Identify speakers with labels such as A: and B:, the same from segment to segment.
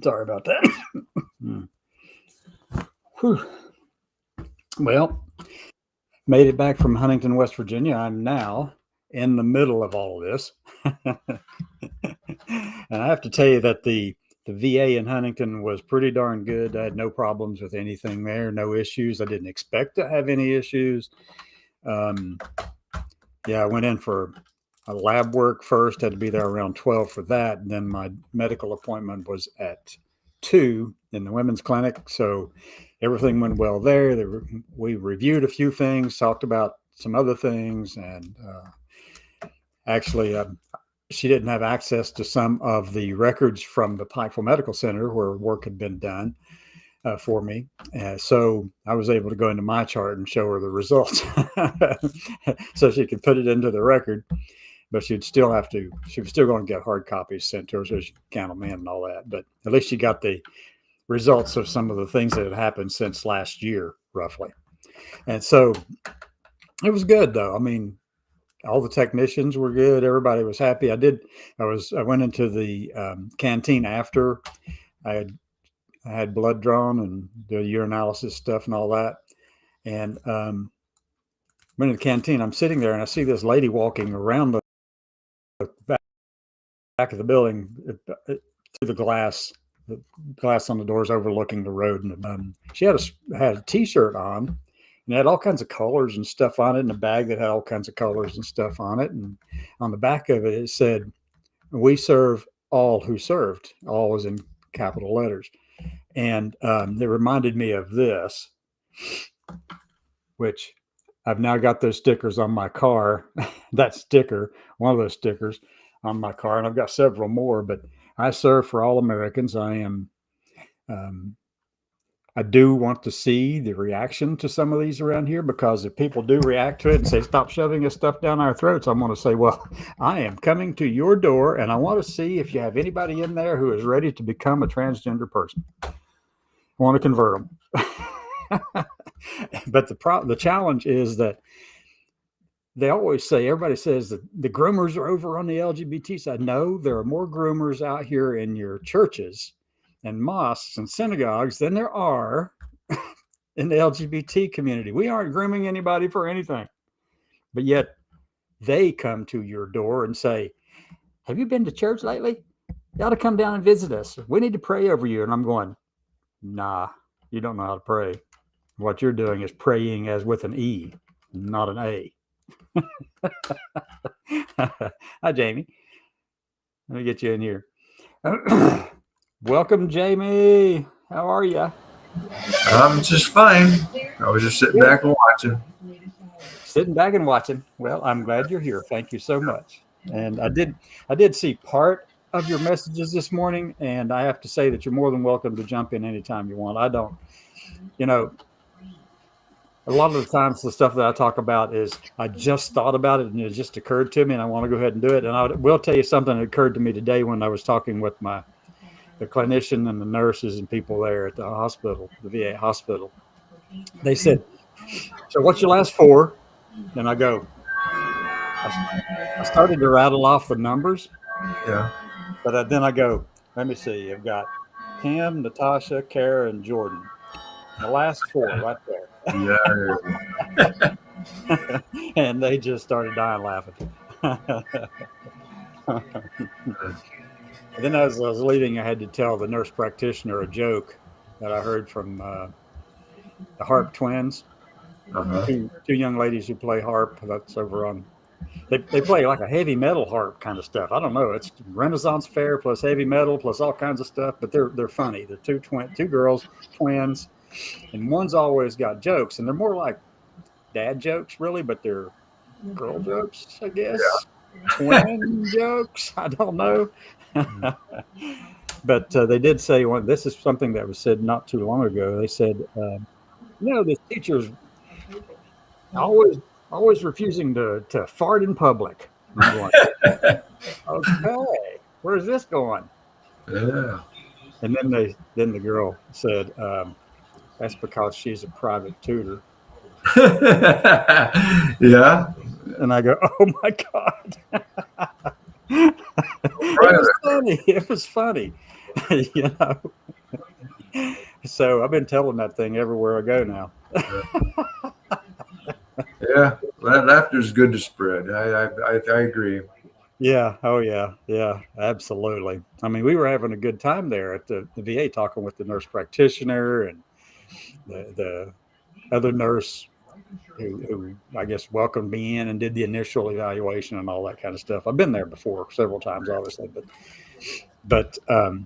A: Sorry about that. Whew. Well, made it back from Huntington, West Virginia. I'm now in the middle of all of this. And I have to tell you that the VA in Huntington was pretty darn good. I had no problems with anything there, no issues. I didn't expect to have any issues. Yeah, I went in for a lab work first, had to be there around 12 for that. And then my medical appointment was at 2 in the women's clinic. So everything went well there. We reviewed a few things, talked about some other things, and actually, she didn't have access to some of the records from the Pikeville Medical Center where work had been done for me. So I was able to go into my chart and show her the results so she could put it into the record. But she was still going to get hard copies sent to her so she could count them in and all that. But at least she got the results of some of the things that had happened since last year, roughly. And so it was good, though. I mean, all the technicians were good. Everybody was happy. I went into the canteen after I had blood drawn and the urinalysis stuff and all that. And went to the canteen. I'm sitting there and I see this lady walking around the back of the building through the glass on the doors overlooking the road. And she had a T-shirt on, and it had all kinds of colors and stuff on it, and a bag that had all kinds of colors and stuff on it. And on the back of it, it said, "We serve all who served." All was in capital letters. And it reminded me of this, which I've now got those stickers on my car. That sticker, one of those stickers on my car, and I've got several more, but I serve for all Americans. I do want to see the reaction to some of these around here, because if people do react to it and say, "Stop shoving this stuff down our throats," I'm going to say, "Well, I am coming to your door and I want to see if you have anybody in there who is ready to become a transgender person. I want to convert them." But the challenge is that they always say, everybody says that the groomers are over on the LGBT side. No, there are more groomers out here in your churches and mosques and synagogues than there are in the LGBT community. We aren't grooming anybody for anything. But yet they come to your door and say, "Have you been to church lately? You ought to come down and visit us. We need to pray over you." And I'm going, "Nah, you don't know how to pray. What you're doing is praying as with an E, not an A." Hi, Jamie. Let me get you in here. Welcome, Jamie. How are you?
B: I'm just fine. I was just sitting back and watching.
A: Sitting back and watching. Well, I'm glad you're here. Thank you so much. And I did see part of your messages this morning, and I have to say that you're more than welcome to jump in anytime you want. I don't, a lot of the times the stuff that I talk about is I just thought about it and it just occurred to me and I want to go ahead and do it. And I will tell you something that occurred to me today when I was talking with the clinician and the nurses and people there at the hospital, the VA hospital. They said, "So what's your last four?" And I go, I started to rattle off the numbers.
B: Yeah.
A: But then I go, let me see. I've got Tim, Natasha, Kara, and Jordan. The last four right there.
B: Yeah.
A: And they just started dying laughing. And then as I was leaving, I had to tell the nurse practitioner a joke that I heard from the harp twins.
B: Uh-huh.
A: Two young ladies who play harp. That's over on. They play like a heavy metal harp kind of stuff. I don't know. It's Renaissance fair plus heavy metal plus all kinds of stuff. But they're funny. They're two girls, twins, and one's always got jokes, and they're more like dad jokes, really, but they're girl jokes, I guess. Yeah. Twin jokes. I don't know. But they did say this is something that was said not too long ago. They said, the teachers always refusing to fart in public. I'm going, okay, where's this going?
B: Yeah.
A: And then the girl said, that's because she's a private tutor.
B: Yeah.
A: And I go, oh my God. was funny. It was funny, you know. So I've been telling that thing everywhere I go now.
B: Yeah, laughter is good to spread. I agree.
A: Yeah. Oh, yeah. Yeah. Absolutely. I mean, we were having a good time there at the VA talking with the nurse practitioner and the other nurse who I guess welcomed me in and did the initial evaluation and all that kind of stuff. I've been there before several times, obviously, but the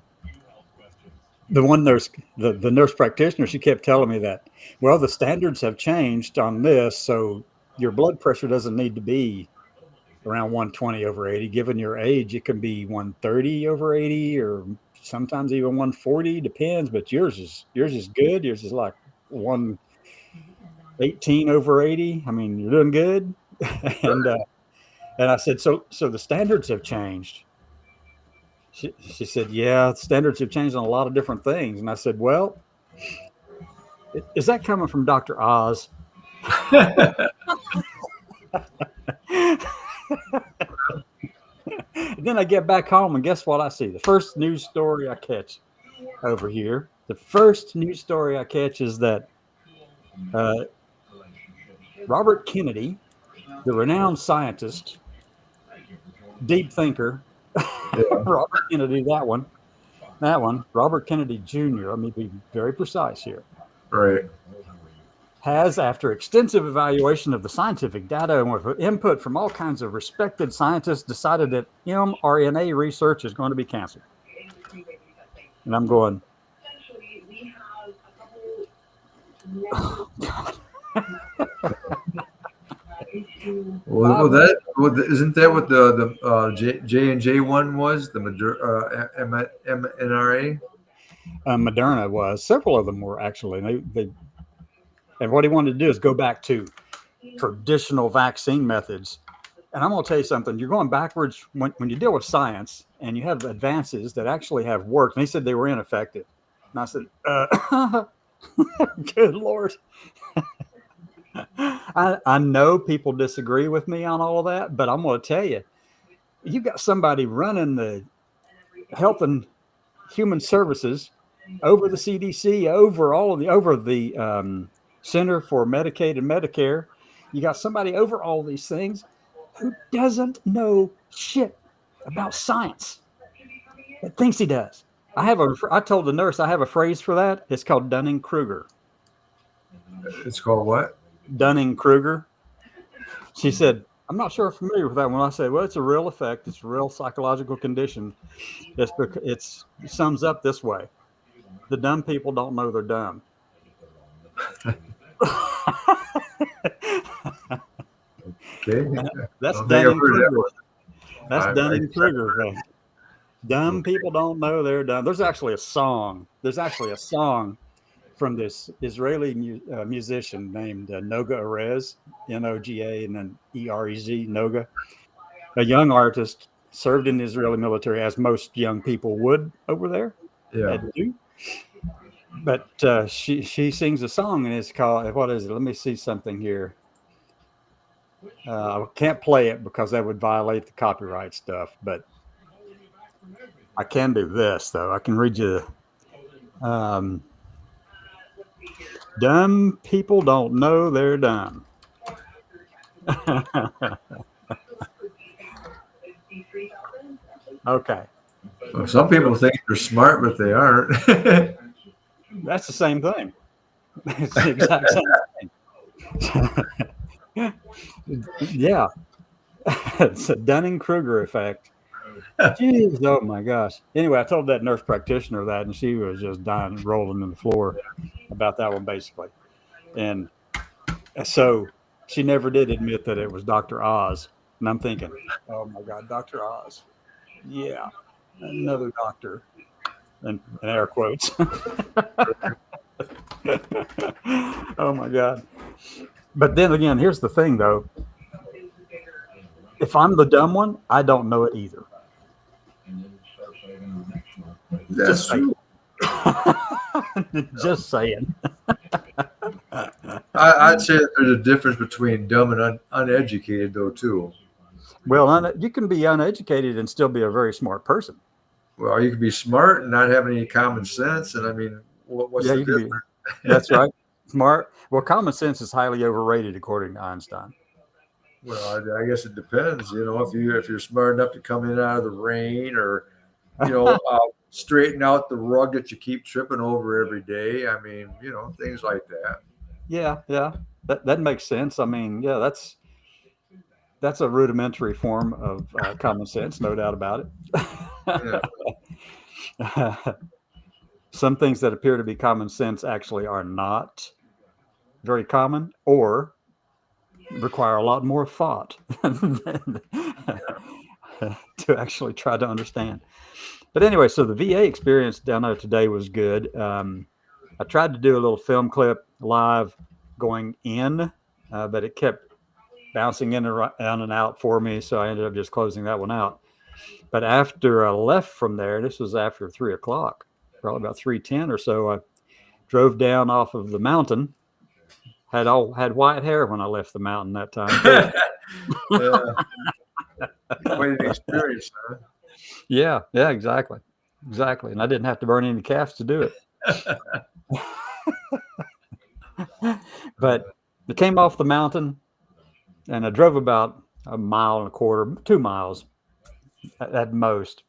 A: one nurse, the nurse practitioner, she kept telling me that, well, the standards have changed on this, so your blood pressure doesn't need to be around 120 over 80. Given your age, it can be 130 over 80, or sometimes even 140, depends. But yours is good. Yours is like 118 over 80. I mean, you're doing good. and I said, so the standards have changed. She said, yeah, standards have changed on a lot of different things. And I said, well, is that coming from Dr. Oz? Then I get back home and guess what I see? The first news story I catch over here. The first news story I catch is that Robert Kennedy, the renowned scientist, deep thinker, Robert Kennedy, that one, Robert Kennedy Jr., let me be very precise here,
B: Right.
A: has, after extensive evaluation of the scientific data and with input from all kinds of respected scientists, decided that mRNA research is going to be canceled. And I'm going, oh, God.
B: Isn't that what the J&J one was? The mRNA?
A: Moderna was. Several of them were actually. And what he wanted to do is go back to traditional vaccine methods. And I'm going to tell you something. You're going backwards when you deal with science and you have advances that actually have worked. And he said they were ineffective. And I said, good Lord. I know people disagree with me on all of that, but I'm going to tell you, you got somebody running the Health and Human Services over the CDC, over the Center for Medicaid and Medicare. You got somebody over all these things who doesn't know shit about science, but thinks he does. I told the nurse I have a phrase for that. It's called Dunning-Kruger.
B: It's called what?
A: Dunning-Kruger. She said, I'm not sure I'm familiar with that one. I said, well, it's a real effect. It's a real psychological condition. It sums up this way. The dumb people don't know they're dumb.
B: Okay.
A: That's Dunning-Kruger. That's Dunning-Kruger effect. Dumb people don't know they're dumb. There's actually a song from this Israeli musician named Noga Erez, Noga, and then Erez, Noga, a young artist, served in the Israeli military, as most young people would over there.
B: Yeah.
A: But she sings a song, and it's called, what is it? Let me see something here. I can't play it because that would violate the copyright stuff, but I can do this, though. I can read you. Dumb people don't know they're dumb. Okay.
B: Well, some people think they're smart, but they aren't.
A: That's the same thing. It's the exact same thing. Yeah. It's a Dunning-Kruger effect. Jeez, oh my gosh. Anyway, I told that nurse practitioner that, and she was just dying, rolling on the floor about that one, basically. And so she never did admit that it was Dr. Oz. And I'm thinking, oh my God, Dr. Oz. Yeah, another doctor. And air quotes. Oh my God. But then again, here's the thing, though. If I'm the dumb one, I don't know it either.
B: That's true.
A: Just saying.
B: I'd say that there's a difference between dumb and uneducated, though, too.
A: Well, you can be uneducated and still be a very smart person.
B: Well, you can be smart and not have any common sense. And I mean, what's
A: Yeah,
B: the
A: you can be.
B: difference?
A: That's right. Smart. Well, common sense is highly overrated, according to Einstein.
B: Well, I guess it depends. If you're smart enough to come in out of the rain, or straighten out the rug that you keep tripping over every day. I mean, things like that.
A: Yeah, yeah. That makes sense. I mean, yeah, that's a rudimentary form of common sense, no doubt about
B: Yeah.
A: it. Some things that appear to be common sense actually are not very common, or require a lot more thought to actually try to understand. But anyway, so the VA experience down there today was good. I tried to do a little film clip live going in, but it kept bouncing in and out for me, so I ended up just closing that one out. But after I left from there, this was after 3 o'clock, probably about 3:10 or so, I drove down off of the mountain. Had white hair when I left the mountain that time too.
B: Yeah. Quite an experience, huh?
A: Yeah, exactly. And I didn't have to burn any calves to do it. But I came off the mountain and I drove about a mile and a quarter, 2 miles at most,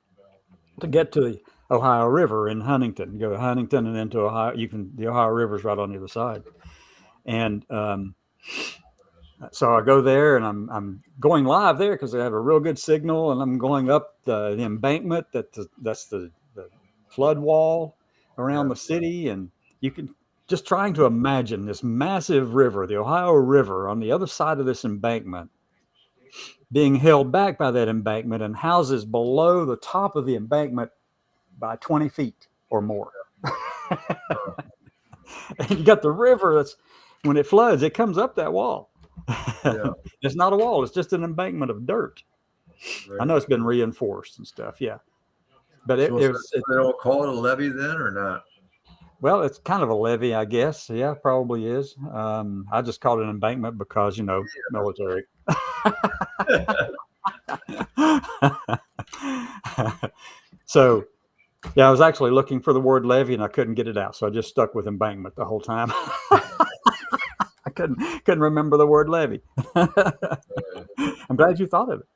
A: to get to the Ohio River in Huntington. You go to Huntington and then to Ohio. The Ohio River's right on the other side. And so I go there and I'm going live there because they have a real good signal, and I'm going up the embankment that's the flood wall around the city, and you can just trying to imagine this massive river, the Ohio River, on the other side of this embankment, being held back by that embankment and houses below the top of the embankment by 20 feet or more. And you got the river that's, when it floods, it comes up that wall.
B: Yeah.
A: It's not a wall, it's just an embankment of dirt.
B: Right.
A: I know it's been reinforced and stuff, yeah. But
B: So they don't call it a levee then, or not?
A: well, it's kind of a levee, I guess. Yeah, probably is. I just called it an embankment because, military. So, yeah, I was actually looking for the word levee and I couldn't get it out. So I just stuck with embankment the whole time. I couldn't remember the word levee. I'm glad you thought of it.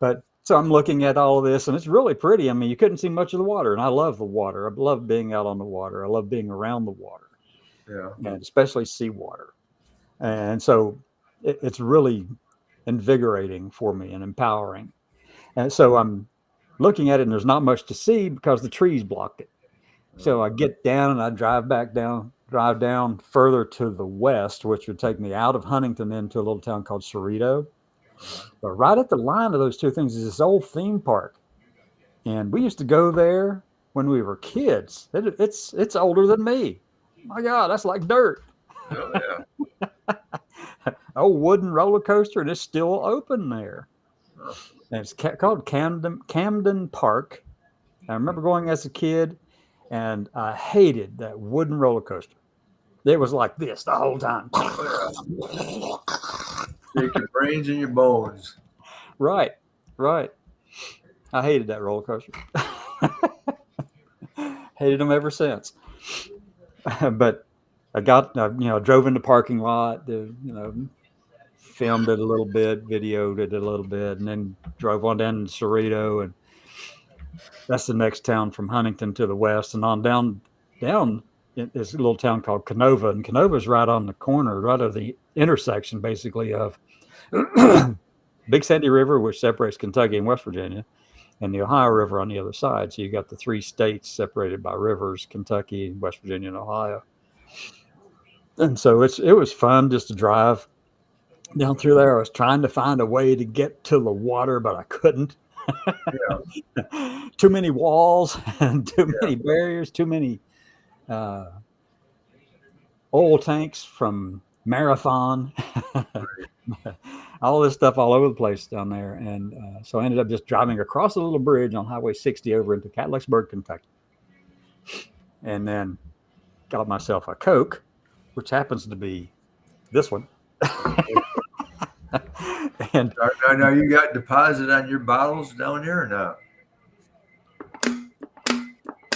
A: But so I'm looking at all of this, and it's really pretty. I mean, you couldn't see much of the water, and I love the water. I love being out on the water. I love being around the water, and especially seawater. And so it's really invigorating for me and empowering. And so I'm looking at it, and there's not much to see because the trees blocked it. So I get down and I drive down further to the west, which would take me out of Huntington into a little town called Cerrito. But right at the line of those two things is this old theme park. And we used to go there when we were kids. It's older than me. My God, that's like dirt.
B: Oh, yeah.
A: Old wooden roller coaster, and it's still open there. And it's called Camden Park. I remember going as a kid, and I hated that wooden roller coaster. It was like this the whole time.
B: Take your brains and your bones.
A: Right. I hated that roller coaster. Hated them ever since. But I drove in the parking lot, filmed it a little bit, videoed it a little bit, and then drove on down to Cerrito, and that's the next town from Huntington to the west, and on down is a little town called Canova, and Canova's right on the corner, right at the intersection, basically, of Big Sandy River, which separates Kentucky and West Virginia, and the Ohio River on the other side. So you got the three states separated by rivers: Kentucky, West Virginia, and Ohio. And so it was fun just to drive down through there. I was trying to find a way to get to the water, but I couldn't.
B: Yeah.
A: Too many walls and too many barriers, too many oil tanks from Marathon, all this stuff all over the place down there. And so I ended up just driving across a little bridge on Highway 60 over into Catlettsburg, Kentucky. And then got myself a Coke, which happens to be this one. And
B: Now you got deposit on your bottles down there or not?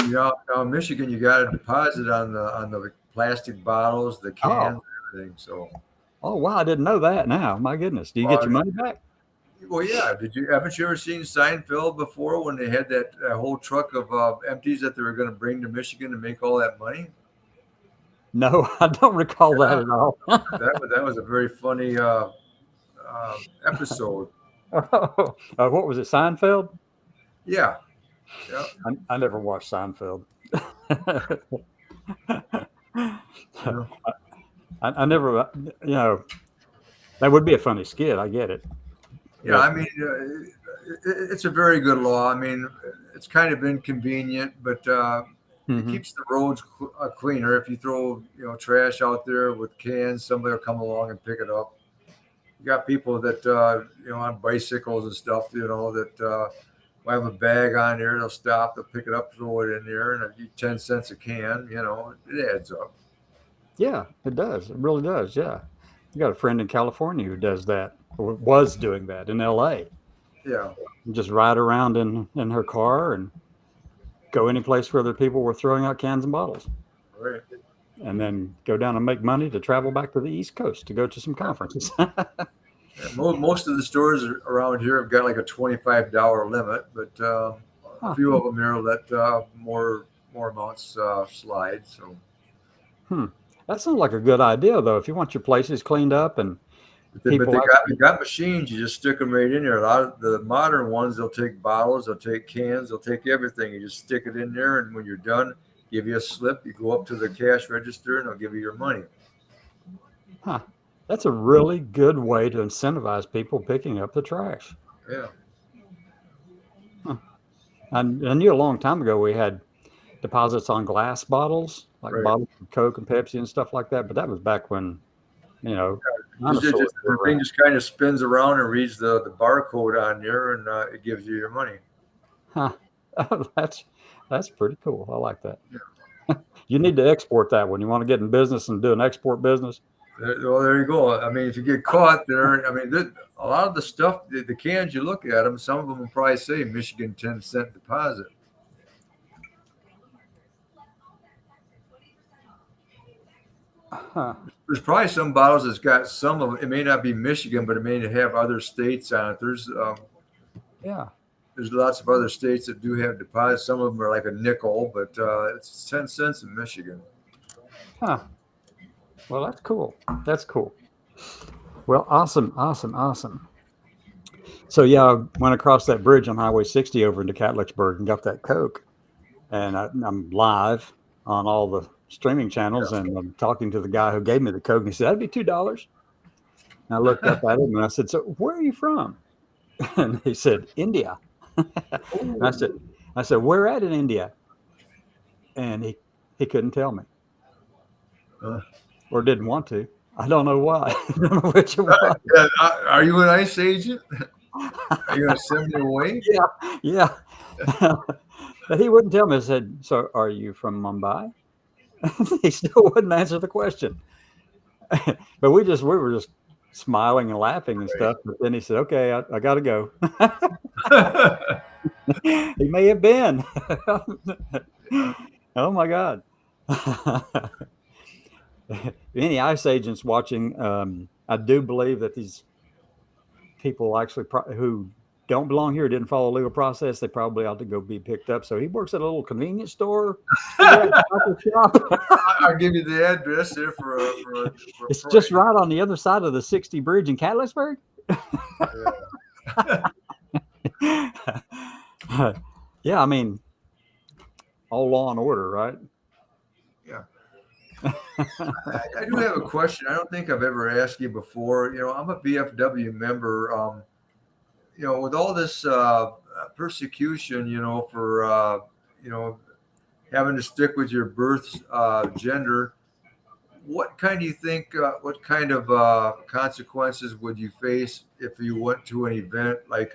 B: You know, now in Michigan, you got a deposit on the plastic bottles, the cans,
A: oh,
B: everything. So,
A: oh wow, I didn't know that. Now, my goodness, do you get
B: uh,
A: your money back?
B: well, yeah. Haven't you ever seen Seinfeld before when they had that whole truck of empties that they were going to bring to Michigan to make all that money?
A: No, I don't recall that
B: Yeah,
A: at all.
B: that was a very funny episode.
A: What was it, Seinfeld?
B: Yeah, yeah.
A: I never watched Seinfeld.
B: Yeah.
A: I never, you know, that would be a funny skit. I get it.
B: Yeah,
A: But
B: I mean, it's a very good law. I mean, it's kind of inconvenient, but it
A: mhm.
B: keeps the roads cleaner. If you throw, trash out there with cans, somebody will come along and pick it up. You got people that, on bicycles and stuff, that will have a bag on there. They'll stop, they'll pick it up, throw it in there, and it'll be 10 cents a can. It adds up.
A: Yeah, it does. It really does. Yeah. You got a friend in California who does that, or was doing that in LA.
B: Yeah,
A: Just ride around in her car and go any place where other people were throwing out cans and bottles,
B: right.
A: and then go down and make money to travel back to the East Coast to go to some conferences.
B: Yeah, most of the stores around here have got like a $25 limit, but a
A: Huh.
B: few of them here let more amounts slide. So,
A: Hmm. That sounds like a good idea, though. If you want your places cleaned up and
B: but
A: people
B: they
A: actually,
B: got machines. You just stick them right in there. A lot of the modern ones, they'll take bottles, they'll take cans, they'll take everything. You just stick it in there, and when you're done, give you a slip. You go up to the cash register, and they'll give you your money.
A: huh, that's a really good way to incentivize people picking up the trash.
B: Yeah,
A: Huh. I knew a long time ago we had deposits on glass bottles, like
B: right.
A: bottles of Coke and Pepsi and stuff like that. But that was back when, you know,
B: Just
A: dinosaurs
B: the
A: were
B: thing
A: around.
B: just kind of spins around and reads the barcode on there, and it gives you your money.
A: Huh. That's pretty cool. I like that. You need to export that when you want to get in business and do an export business.
B: Well, there you go. I mean, if you get caught there, I mean, a lot of the stuff, the cans, you look at them, some of them will probably say Michigan 10-cent deposit.
A: Huh.
B: There's probably some bottles that's got some of it may not be Michigan, but it may have other states on it.
A: Yeah.
B: There's lots of other states that do have deposits. Some of them are like a nickel, but it's 10 cents in Michigan.
A: Huh. Well, that's cool. That's cool. Well, awesome, awesome, awesome. So yeah, I went across that bridge on Highway 60 over into Catlettsburg and got that Coke, and I'm live on all the streaming channels, and I'm talking to the guy who gave me the Coke, and he said that'd be $2. And I looked up at him and I said, "So where are you from?" And he said, "India." And I said,
B: Oh,
A: "Where at in India?" And he couldn't tell me,
B: uh,
A: or didn't want to. I don't know why. I don't know which it was.
B: are you an ICE agent? Are you going to send me away?
A: Yeah, yeah. But he wouldn't tell me. I said, "So are you from Mumbai?" He still wouldn't answer the question. But we were just smiling and laughing and
B: Right.
A: stuff. But then he said, "Okay, I got to go." He may have been. Oh my God. Any ICE agents watching, I do believe that these people actually who don't belong here, didn't follow legal process, they probably ought to go be picked up. So he works at a little convenience store, cigarette shop.
B: I'll give you the address there for a
A: It's
B: price.
A: just right on the other side of the 60 bridge in Catlettsburg.
B: Yeah.
A: Yeah, I mean, all law and order, right?
B: Yeah. I do have a question. I don't think I've ever asked you before. I'm a VFW member. With all this persecution, for having to stick with your birth gender, what kind do you think? What kind of consequences would you face if you went to an event like,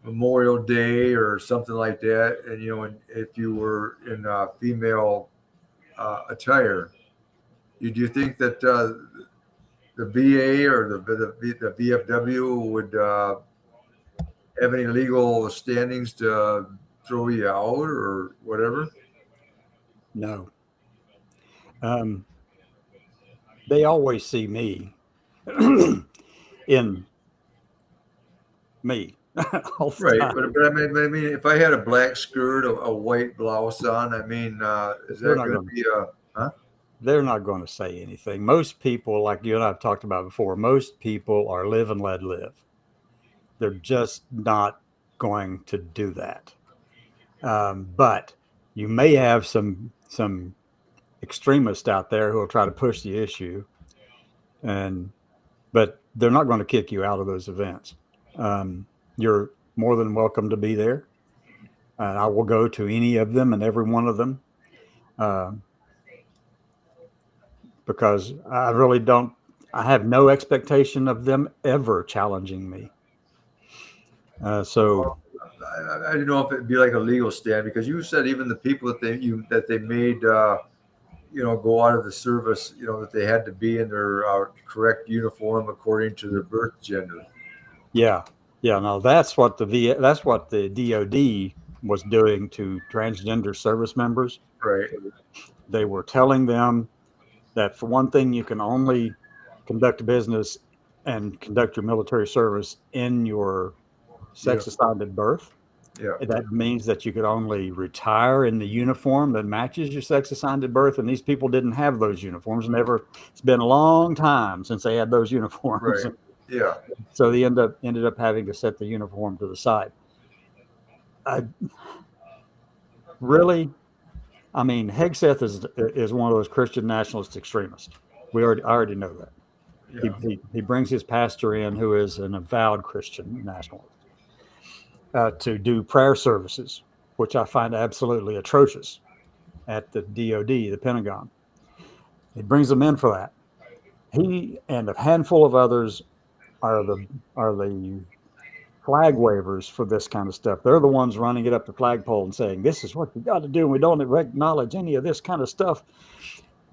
B: Memorial Day or something like that, and if you were in female attire? Do you think that the VA or the VFW would have any legal standings to throw you out or whatever?
A: No. They always see me in me all the
B: Right,
A: time.
B: but I mean, if I had a black skirt, a white blouse on, I mean, is
A: They're
B: that
A: not
B: going to
A: going to.
B: be huh?
A: They're not going to say anything. Most people, like you and I have talked about before, most people are live and let live. They're just not going to do that. But you may have some extremists out there who will try to push the issue, and but they're not going to kick you out of those events. You're more than welcome to be there. I will go to any of them and every one of them uh, because I really don't. I have no expectation of them ever challenging me. So
B: Well, I don't know if it'd be like a legal stand because you said even the people that they made go out of the service, that they had to be in their correct uniform according to their birth gender.
A: yeah, yeah. No, that's what the DoD was doing to transgender service members.
B: Right.
A: They were telling them that for one thing, you can only conduct business and conduct your military service in your sex assigned at birth.
B: Yeah.
A: That means that you could only retire in the uniform that matches your sex assigned at birth. And these people didn't have those uniforms. It's been a long time since they had those uniforms.
B: Right. Yeah.
A: So they ended up having to set the uniform to the side. I mean, Hegseth is one of those Christian nationalist extremists. I already know that.
B: Yeah.
A: He brings his pastor in, who is an avowed Christian nationalist, to do prayer services, which I find absolutely atrocious at the DoD, the Pentagon. He brings them in for that. He and a handful of others are the flag wavers for this kind of stuff. They're the ones running it up the flagpole and saying, "This is what we got to do. And we don't acknowledge any of this kind of stuff."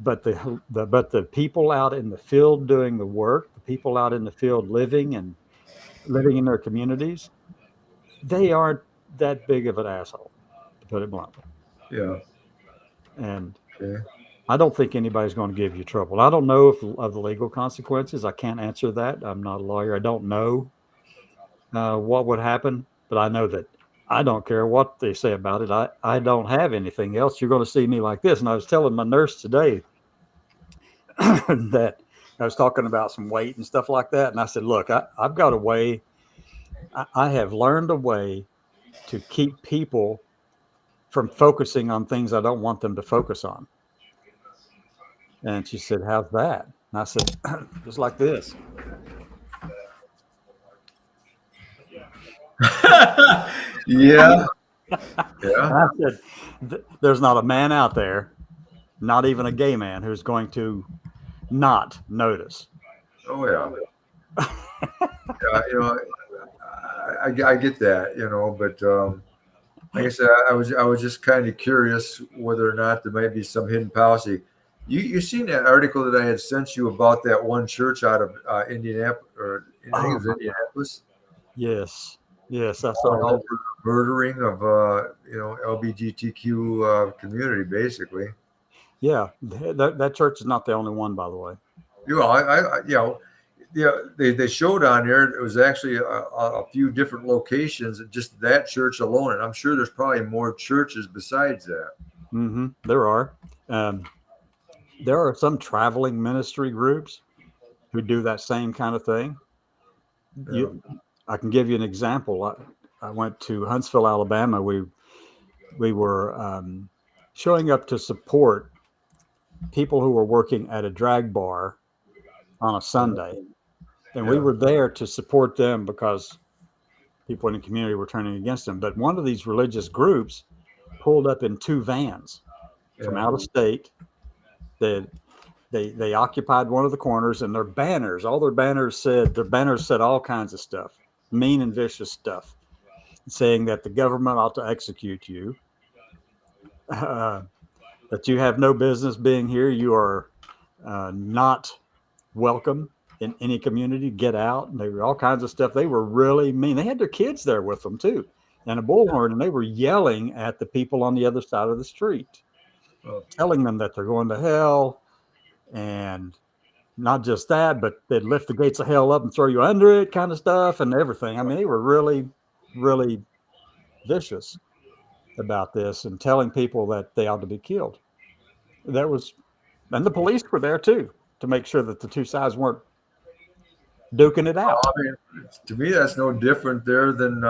A: But the people out in the field doing the work, the people out in the field living in their communities, they aren't that big of an asshole, to put it bluntly.
B: Yeah.
A: And
B: Okay.
A: I don't think anybody's going to give you trouble. I don't know of the legal consequences. I can't answer that. I'm not a lawyer. I don't know what would happen, but I know that I don't care what they say about it. I don't have anything else. You're going to see me like this. And I was telling my nurse today that I was talking about some weight and stuff like that. And I said, look, I've got a way. I have learned a way to keep people from focusing on things I don't want them to focus on. And she said, how's that? And I said, just like this.
B: Yeah.
A: I said, there's not a man out there, not even a gay man, who's going to not notice.
B: Oh yeah. Yeah. I get that. But like I said, I was just kind of curious whether or not there might be some hidden policy. You seen that article that I had sent you about that one church out of Indianapolis, or I think it was Indianapolis.
A: Yes, I saw that.
B: Murdering of LGBTQ community, basically.
A: Yeah, that church is not the only one, by the way.
B: They showed on there it was actually a few different locations, just that church alone, and I'm sure there's probably more churches besides that.
A: Mm-hmm. There are. There are some traveling ministry groups who do that same kind of thing.
B: Yeah.
A: I can give you an example. I went to Huntsville, Alabama. We were showing up to support people who were working at a drag bar on a Sunday. And we were there to support them because people in the community were turning against them. But one of these religious groups pulled up in 2 vans from out of state. They occupied one of the corners, and all their banners said all kinds of stuff, mean and vicious stuff, saying that the government ought to execute you, that you have no business being here, you are not welcome, in any community, get out. And they were all kinds of stuff. They were really mean. They had their kids there with them too, and a bullhorn, and they were yelling at the people on the other side of the street,
B: Well,
A: telling them that they're going to hell. And not just that, but they'd lift the gates of hell up and throw you under it, kind of stuff, and everything. I mean, they were really, really vicious about this and telling people that they ought to be killed. That was, and the police were there too to make sure that the two sides weren't duking it out.
B: I mean, to me, that's no different there than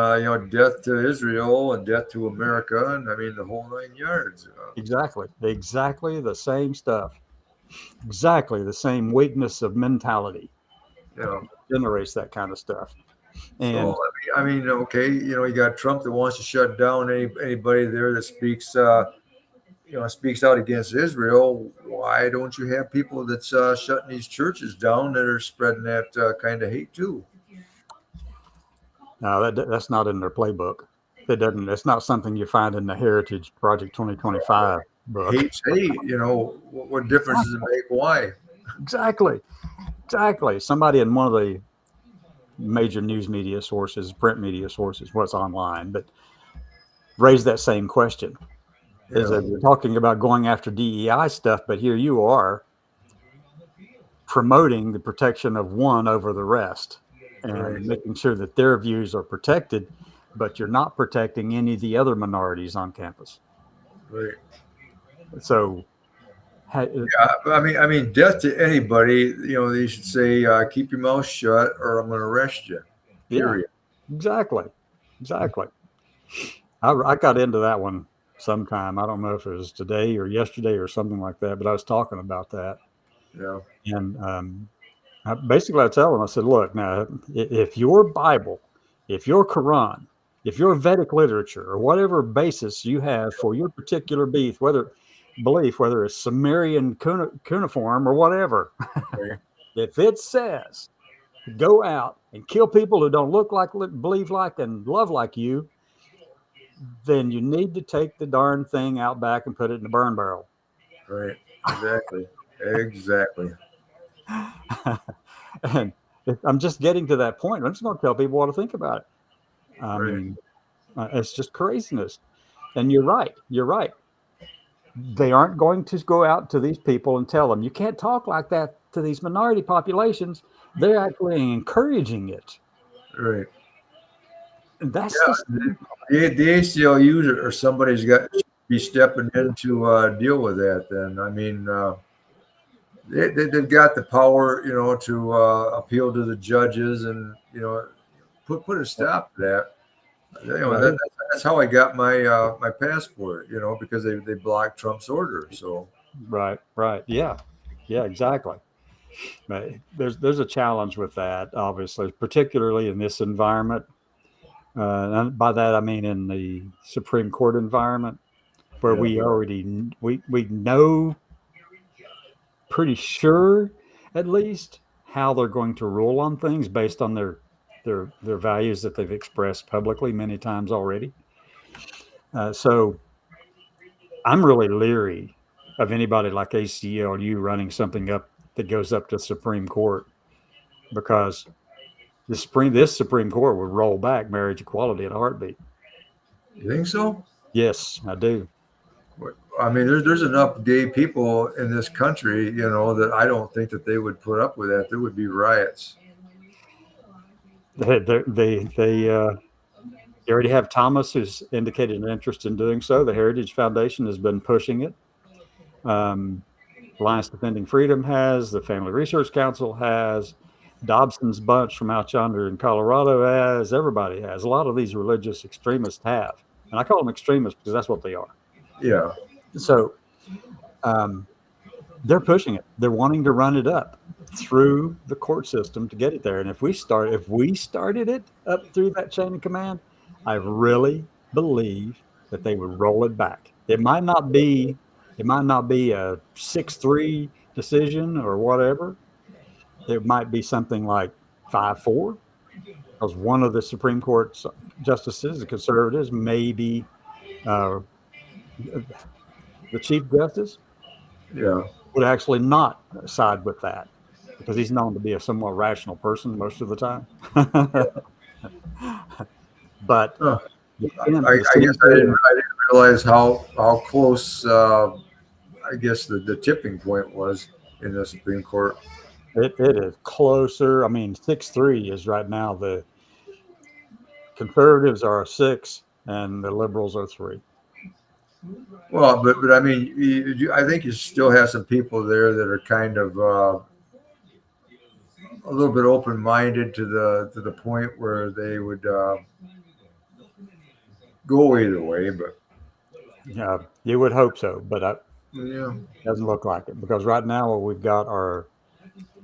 B: death to Israel and death to America, and I mean the whole 9 yards.
A: Exactly the same stuff. Exactly the same weakness of mentality generates that kind of stuff. And
B: so, I mean, okay, you got Trump that wants to shut down anybody there that speaks out against Israel. Why don't you have people that's shutting these churches down that are spreading that kind of hate too?
A: no, that's not in their playbook. It doesn't. That's not something you find in the Heritage Project 2025 book.
B: Hate's hate. What difference does it make? Why?
A: Exactly. Somebody in one of the major news media sources, print media sources, what's online, but raised that same question. Is that you're talking about going after DEI stuff, but here you are promoting the protection of one over the rest and making sure that their views are protected, but you're not protecting any of the other minorities on campus.
B: Right.
A: So,
B: I mean, death to anybody. They should say, "Keep your mouth shut, or I'm going to arrest you." Period.
A: Yeah, exactly. I got into that one sometime. I don't know if it was today or yesterday or something like that, but I was talking about that.
B: Yeah.
A: And I tell them, I said, look, now, if your Bible, if your Quran, if your Vedic literature, or whatever basis you have for your particular belief, whether it's Sumerian cuneiform or whatever,
B: Right.
A: if it says go out and kill people who don't look like, believe like, and love like you, then you need to take the darn thing out back and put it in the burn barrel.
B: Right. Exactly.
A: And I'm just getting to that point. I'm just going to tell people what to think about it. I mean, it's just craziness. And you're right. They aren't going to go out to these people and tell them, you can't talk like that to these minority populations. They're actually encouraging it.
B: Right.
A: And that's
B: the ACLU or somebody's got to be stepping in to deal with that. Then, I mean, they've got the power, to appeal to the judges and, put a stop to that. That's how I got my passport, because they blocked Trump's order. So
A: right, yeah, exactly. But there's a challenge with that, obviously, particularly in this environment. And by that I mean in the Supreme Court environment, where we already we know pretty sure at least how they're going to rule on things based on their values that they've expressed publicly many times already. So I'm really leery of anybody like ACLU running something up that goes up to the Supreme Court, because this Supreme Court would roll back marriage equality in a heartbeat.
B: You think so?
A: Yes, I do.
B: I mean, there's enough gay people in this country, that I don't think that they would put up with that. There would be riots.
A: They already have Thomas, who's indicated an interest in doing so. The Heritage Foundation has been pushing it. Alliance Defending Freedom has. The Family Research Council has. Dobson's bunch from out yonder in Colorado has. Everybody has. A lot of these religious extremists have. And I call them extremists because that's what they are.
B: Yeah.
A: So they're pushing it. They're wanting to run it up through the court system to get it there. And if we started it up through that chain of command, I really believe that they would roll it back. It might not be a 6-3 decision or whatever. It might be something like 5-4, because one of the Supreme Court justices, the conservatives, maybe the Chief Justice, would actually not side with that. because he's known to be a somewhat rational person most of the time. But
B: Huh.
A: the
B: I guess
A: cemetery,
B: I didn't realize how close I guess the tipping point was in the Supreme Court.
A: it is closer. I mean, 6-3 is right now. The conservatives are a 6 and the liberals are 3.
B: Well, but I mean, I think you still have some people there that are kind of a little bit open minded to the point where they would go either way. But
A: Yeah, you would hope so, but it
B: yeah,
A: doesn't look like it, because right now what we've got are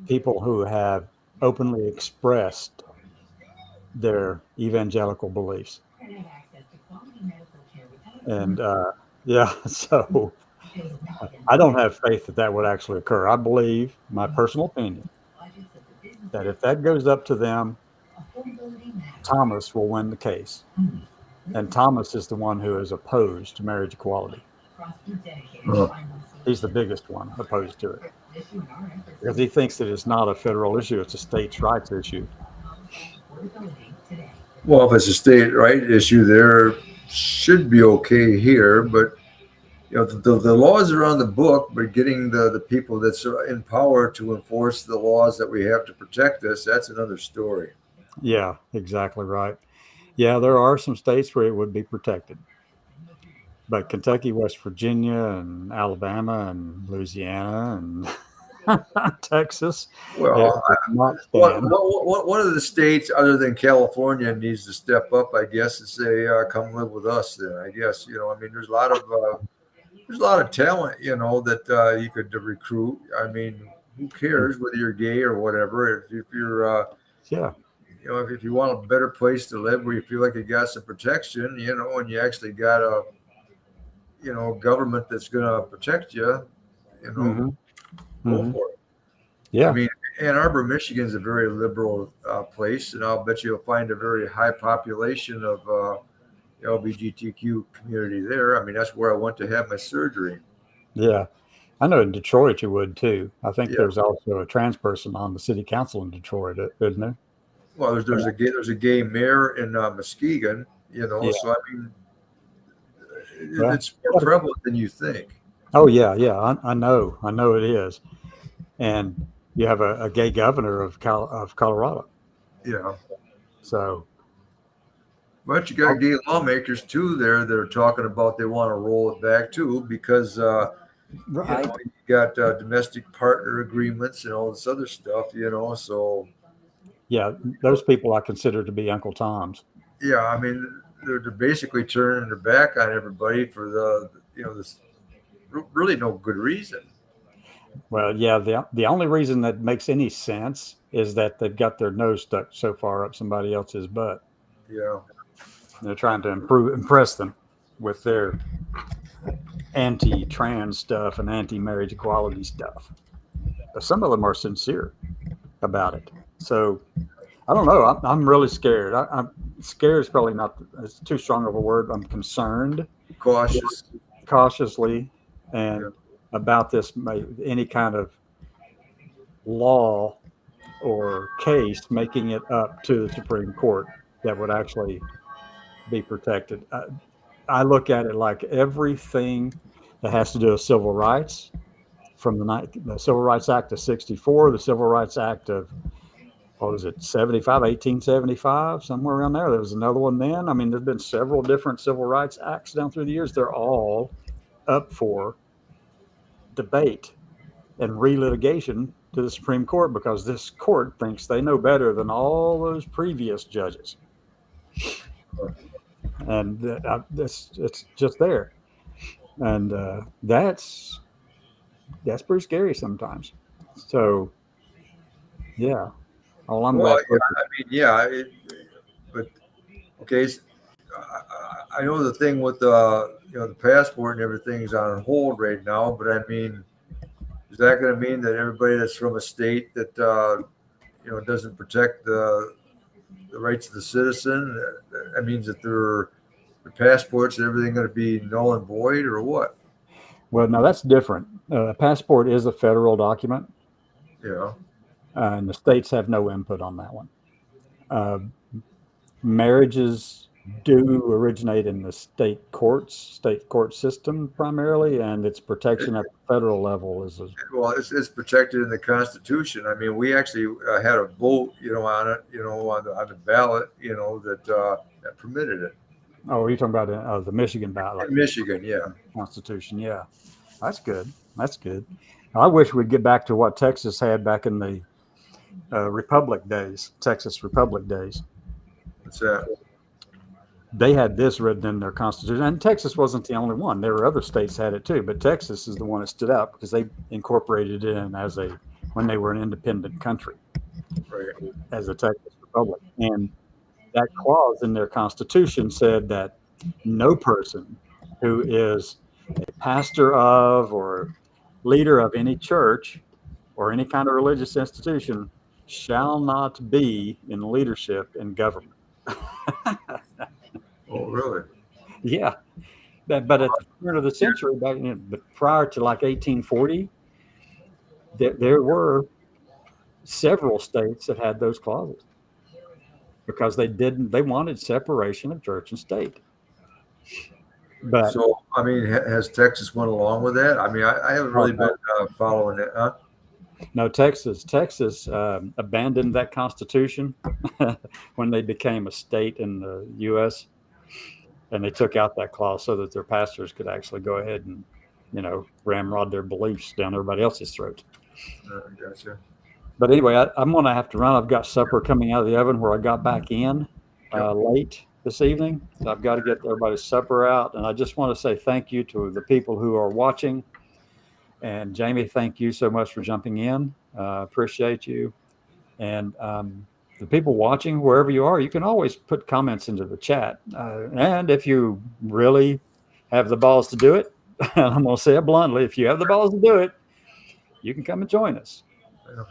A: people who have openly expressed their evangelical beliefs. And yeah, so I don't have faith that that would actually occur. I believe, my personal opinion, that if that goes up to them, Thomas will win the case. And Thomas is the one who is opposed to marriage equality.
B: uh,
A: He's the biggest one opposed to it, because he thinks that it's not a federal issue, it's a states' rights issue.
B: well, if it's a state right issue, there should be okay here. But the laws are on the book, but getting the people that's in power to enforce the laws that we have to protect us, that's another story.
A: Yeah, exactly right. Yeah, there are some states where it would be protected, but Kentucky, West Virginia, and Alabama, and Louisiana, and Texas, it
B: Well,
A: would not stand.
B: one of the states other than California needs to step up, I guess, and say, "Come live with us." Then I guess I mean, there's a lot of talent, that you could recruit. I mean, who cares whether you're gay or whatever? If you're
A: Yeah.
B: if you want a better place to live where you feel like you got some protection, and you actually got a government that's going to protect you,
A: Hmm.
B: go
A: Hmm.
B: for it. I
A: Yeah.
B: mean, Ann Arbor, Michigan is a very liberal place, and I'll bet you'll find a very high population of LGBTQ community there. I mean, that's where I went to have my surgery.
A: Yeah. I know in Detroit you would too. I think
B: Yeah.
A: there's also a trans person on the city council in Detroit, isn't there?
B: Well, there's a gay mayor in Muskegon.
A: Yeah.
B: So I mean,
A: Well,
B: it's more prevalent than you think.
A: oh yeah, yeah. I know it is. And you have a gay governor of Colorado.
B: Yeah.
A: So,
B: But you got
A: oh,
B: gay lawmakers too there that are talking about they want to roll it back too because
A: right.
B: you got domestic partner agreements and all this other stuff. So
A: Yeah, those people I consider to be Uncle Toms.
B: yeah, I mean they're basically turning their back on everybody for this really no good reason.
A: Well, yeah, the only reason that makes any sense is that they've got their nose stuck so far up somebody else's butt.
B: Yeah.
A: They're trying to impress them with their anti-trans stuff and anti-marriage equality stuff. But some of them are sincere about it. So I don't know. I'm really scared. I'm scared is probably not. It's too strong of a word. I'm concerned,
B: Cautious.
A: cautiously,
B: Yeah.
A: and about this any kind of law or case making it up to the Supreme Court that would actually be protected. I look at it like everything that has to do with civil rights, from the Civil Rights Act of 64, the Civil Rights Act of, what was it, 75, 1875, somewhere around there. There was another one then. I mean, there's been several different civil rights acts down through the years. They're all up for debate and relitigation to the Supreme Court, because this court thinks they know better than all those previous judges. And it's just there. And that's pretty scary sometimes. So, yeah, all I'm
B: Well,
A: glad.
B: yeah, I mean, yeah, but okay. I know the thing with the passport and everything's on hold right now, but I mean, is that going to mean that everybody that's from a state that doesn't protect the rights of the citizen, that means that their passports and everything going to be null and void, or what?
A: Well, now that's different. A passport is a federal document,
B: Yeah.
A: and the states have no input on that one. Marriages do originate in the state court system primarily, and its protection at the federal level is
B: Well, it's protected in the Constitution. I mean, we actually had a vote, on it, on the ballot, that permitted it.
A: oh, you're talking about the Michigan ballot.
B: In Michigan, yeah.
A: Constitution, yeah. That's good. That's good. I wish we'd get back to what Texas had back in the Republic days, Texas Republic days.
B: What's that?
A: They had this written in their constitution, and Texas wasn't the only one. There were other states had it too, but Texas is the one that stood out because they incorporated it in when they were an independent country,
B: Right.
A: as a Texas Republic. And that clause in their constitution said that no person who is a pastor of or leader of any church or any kind of religious institution shall not be in leadership in government.
B: Oh, really?
A: Yeah. But at the turn of the century, but prior to like 1840, there were several states that had those clauses because they wanted separation of church and state. But
B: So, I mean, has Texas went along with that? I mean, I haven't really been following it. Huh?
A: no, Texas abandoned that constitution when they became a state in the U.S. and they took out that clause so that their pastors could actually go ahead and, ramrod their beliefs down everybody else's throats.
B: Gotcha.
A: But anyway, I'm going to have to run. I've got supper coming out of the oven where I got back in late this evening. So I've got to get everybody's supper out. And I just want to say thank you to the people who are watching. And Jamie, thank you so much for jumping in. Appreciate you. And the people watching, wherever you are, you can always put comments into the chat. And if you really have the balls to do it, and I'm going to say it bluntly, if you have the balls to do it, you can come and join us.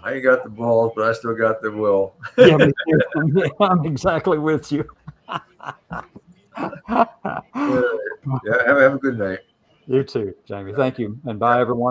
B: I ain't got the balls, but I still got the will.
A: Yeah, me too. I'm exactly with you.
B: Yeah, have a good night.
A: You too, Jamie. Thank you. And bye, everyone.